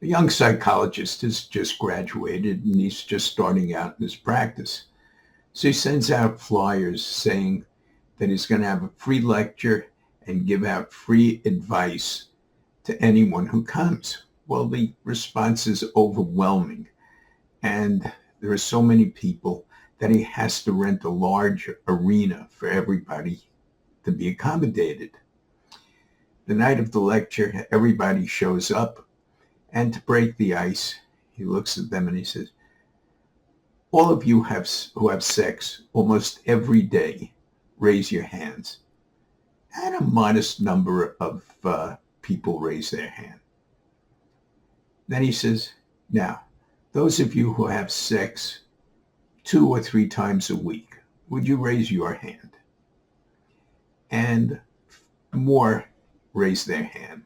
A young psychologist has just graduated and he's just starting out in his practice. So he sends out flyers saying that he's going to have a free lecture and give out free advice to anyone who comes. Well, the response is overwhelming, and there are so many people that he has to rent a large arena for everybody to be accommodated. The night of the lecture, everybody shows up, and to break the ice, he looks at them and he says, all of you who have sex almost every day, raise your hands. And a modest number of people raise their hand. Then he says, now, those of you who have sex 2 or 3 times a week, would you raise your hand? And more raise their hand.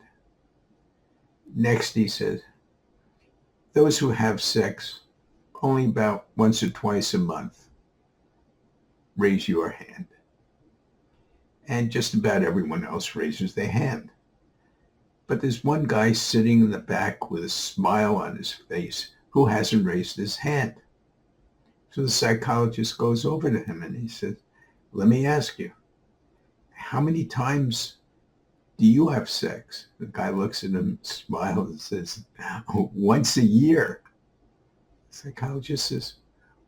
Next, he says, those who have sex only about once or twice a month, raise your hand. And just about everyone else raises their hand. But there's one guy sitting in the back with a smile on his face who hasn't raised his hand. So the psychologist goes over to him and he says, let me ask you, how many times do you have sex? The guy looks at him, smiles, and says, once a year. The psychologist says,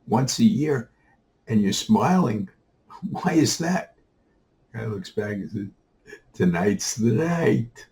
once a year? And you're smiling. Why is that? The guy looks back and says, tonight's the night.